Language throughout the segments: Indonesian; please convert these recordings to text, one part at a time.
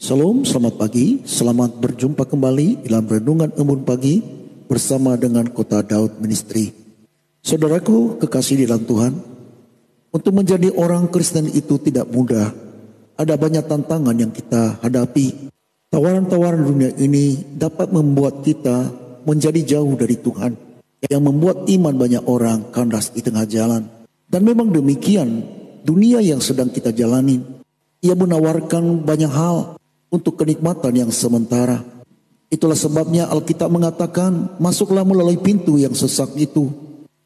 Salam, selamat pagi, selamat berjumpa kembali dalam Renungan Embun Pagi bersama dengan Kota Daud Ministry. Saudaraku kekasih di dalam Tuhan, untuk menjadi orang Kristen itu tidak mudah. Ada banyak tantangan yang kita hadapi. Tawaran-tawaran dunia ini dapat membuat kita menjadi jauh dari Tuhan, yang membuat iman banyak orang kandas di tengah jalan. Dan memang demikian, dunia yang sedang kita jalani, ia menawarkan banyak hal untuk kenikmatan yang sementara. Itulah sebabnya Alkitab mengatakan, masuklah melalui pintu yang sesak itu,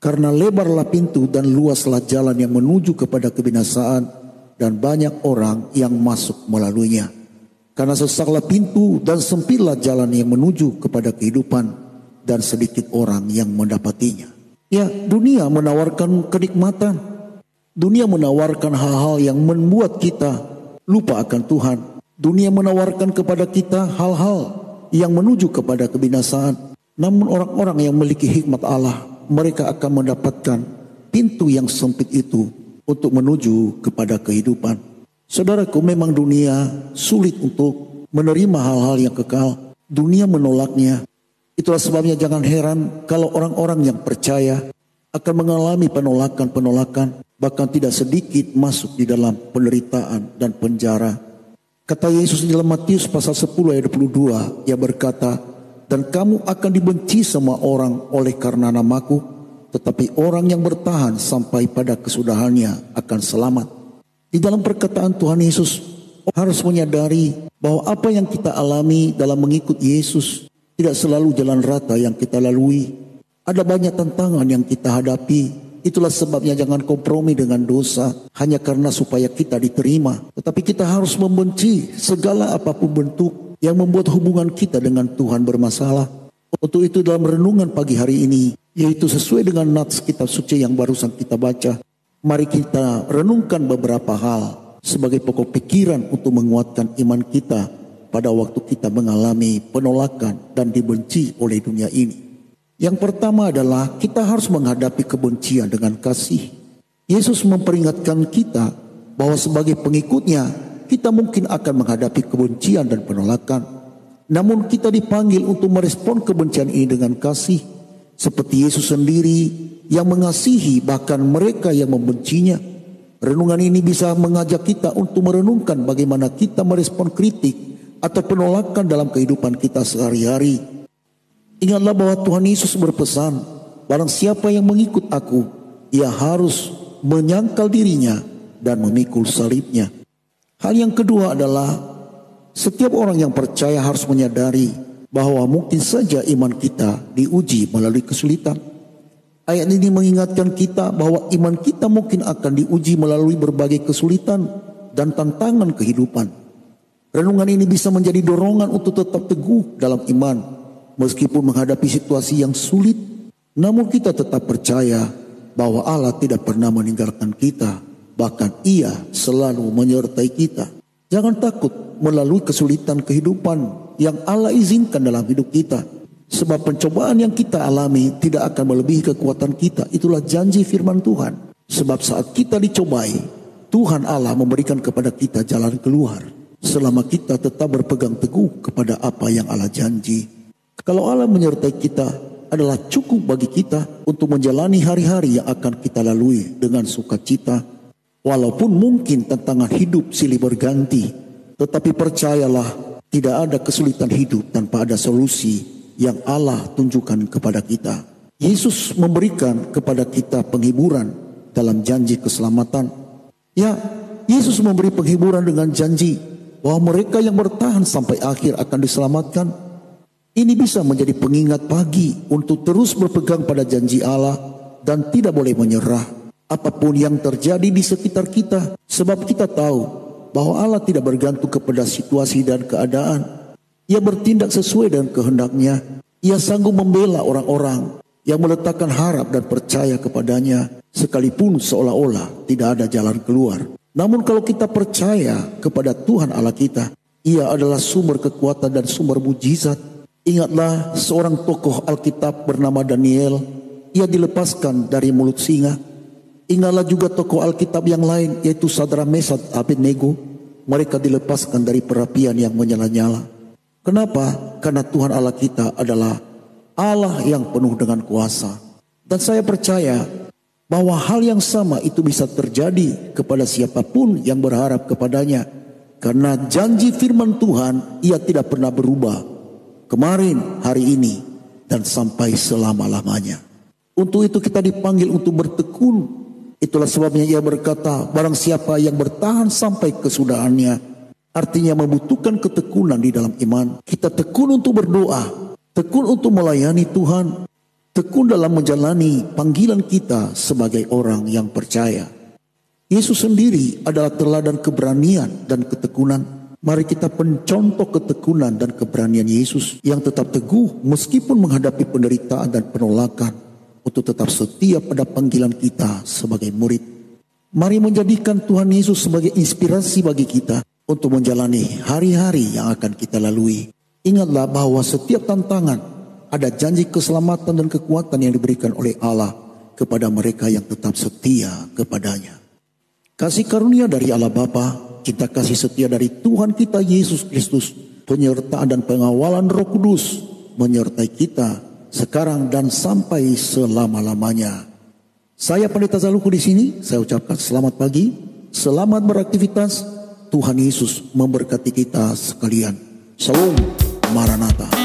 karena lebarlah pintu dan luaslah jalan yang menuju kepada kebinasaan, dan banyak orang yang masuk melaluinya. Karena sesaklah pintu dan sempitlah jalan yang menuju kepada kehidupan, dan sedikit orang yang mendapatinya. Ya, dunia menawarkan kenikmatan. Dunia menawarkan hal-hal yang membuat kita lupa akan Tuhan. Dunia menawarkan kepada kita hal-hal yang menuju kepada kebinasaan. Namun orang-orang yang memiliki hikmat Allah, mereka akan mendapatkan pintu yang sempit itu untuk menuju kepada kehidupan. Saudaraku, memang dunia sulit untuk menerima hal-hal yang kekal. Dunia menolaknya. Itulah sebabnya jangan heran kalau orang-orang yang percaya akan mengalami penolakan-penolakan, bahkan tidak sedikit masuk di dalam penderitaan dan penjara. Kata Yesus di dalam Matius pasal 10 ayat 22, ia berkata, dan kamu akan dibenci semua orang oleh karena namaku, tetapi orang yang bertahan sampai pada kesudahannya akan selamat. Di dalam perkataan Tuhan Yesus harus menyadari bahwa apa yang kita alami dalam mengikut Yesus tidak selalu jalan rata yang kita lalui. Ada banyak tantangan yang kita hadapi. Itulah sebabnya jangan kompromi dengan dosa hanya karena supaya kita diterima. Tetapi kita harus membenci segala apapun bentuk yang membuat hubungan kita dengan Tuhan bermasalah. Untuk itu dalam renungan pagi hari ini, yaitu sesuai dengan nats kitab suci yang barusan kita baca, mari kita renungkan beberapa hal sebagai pokok pikiran untuk menguatkan iman kita pada waktu kita mengalami penolakan dan dibenci oleh dunia ini. Yang pertama adalah kita harus menghadapi kebencian dengan kasih. Yesus memperingatkan kita bahwa sebagai pengikutnya kita mungkin akan menghadapi kebencian dan penolakan. Namun kita dipanggil untuk merespon kebencian ini dengan kasih. Seperti Yesus sendiri yang mengasihi bahkan mereka yang membencinya. Renungan ini bisa mengajak kita untuk merenungkan bagaimana kita merespon kritik atau penolakan dalam kehidupan kita sehari-hari. Ingatlah bahwa Tuhan Yesus berpesan, barang siapa yang mengikut aku, ia harus menyangkal dirinya dan memikul salibnya. Hal yang kedua adalah, setiap orang yang percaya harus menyadari bahwa mungkin saja iman kita diuji melalui kesulitan. Ayat ini mengingatkan kita bahwa iman kita mungkin akan diuji melalui berbagai kesulitan dan tantangan kehidupan. Renungan ini bisa menjadi dorongan untuk tetap teguh dalam iman. Meskipun menghadapi situasi yang sulit, namun kita tetap percaya bahwa Allah tidak pernah meninggalkan kita. Bahkan Ia selalu menyertai kita. Jangan takut melalui kesulitan kehidupan yang Allah izinkan dalam hidup kita. Sebab pencobaan yang kita alami tidak akan melebihi kekuatan kita. Itulah janji firman Tuhan. Sebab saat kita dicobai, Tuhan Allah memberikan kepada kita jalan keluar. Selama kita tetap berpegang teguh kepada apa yang Allah janji. Kalau Allah menyertai kita, adalah cukup bagi kita untuk menjalani hari-hari yang akan kita lalui dengan sukacita. Walaupun mungkin tantangan hidup silih berganti, tetapi percayalah tidak ada kesulitan hidup tanpa ada solusi yang Allah tunjukkan kepada kita. Yesus memberikan kepada kita penghiburan dalam janji keselamatan. Ya, Yesus memberi penghiburan dengan janji bahwa mereka yang bertahan sampai akhir akan diselamatkan. Ini bisa menjadi pengingat pagi untuk terus berpegang pada janji Allah dan tidak boleh menyerah apapun yang terjadi di sekitar kita. Sebab kita tahu bahwa Allah tidak bergantung kepada situasi dan keadaan. Ia bertindak sesuai dengan kehendaknya. Ia sanggup membela orang-orang yang meletakkan harap dan percaya kepadanya, sekalipun seolah-olah tidak ada jalan keluar. Namun kalau kita percaya kepada Tuhan Allah kita, Ia adalah sumber kekuatan dan sumber mujizat. Ingatlah seorang tokoh Alkitab bernama Daniel. Ia dilepaskan dari mulut singa. Ingatlah juga tokoh Alkitab yang lain, yaitu Sadrak Mesad Abednego. mereka dilepaskan dari perapian yang menyala-nyala. Kenapa? Karena Tuhan Allah kita adalah Allah yang penuh dengan kuasa. Dan saya percaya bahwa hal yang sama itu bisa terjadi kepada siapapun yang berharap kepadanya. Karena janji firman Tuhan, ia tidak pernah berubah. Kemarin, hari ini, dan sampai selama-lamanya. Untuk itu kita dipanggil untuk bertekun. Itulah sebabnya ia berkata, barang siapa yang bertahan sampai kesudahannya, artinya membutuhkan ketekunan di dalam iman. Kita tekun untuk berdoa, tekun untuk melayani Tuhan, tekun dalam menjalani panggilan kita sebagai orang yang percaya. Yesus sendiri adalah teladan keberanian dan ketekunan. Mari kita pencontoh ketekunan dan keberanian Yesus yang tetap teguh meskipun menghadapi penderitaan dan penolakan, untuk tetap setia pada panggilan kita sebagai murid. Mari menjadikan Tuhan Yesus sebagai inspirasi bagi kita untuk menjalani hari-hari yang akan kita lalui. Ingatlah bahwa setiap tantangan ada janji keselamatan dan kekuatan yang diberikan oleh Allah kepada mereka yang tetap setia kepadanya. Kasih karunia dari Allah Bapa, cinta kasih setia dari Tuhan kita Yesus Kristus, penyertaan dan pengawalan Roh Kudus menyertai kita sekarang dan sampai selama-lamanya. Saya Pendeta Zaluku di sini, saya ucapkan selamat pagi, selamat beraktivitas. Tuhan Yesus memberkati kita sekalian. Shalom, Maranatha.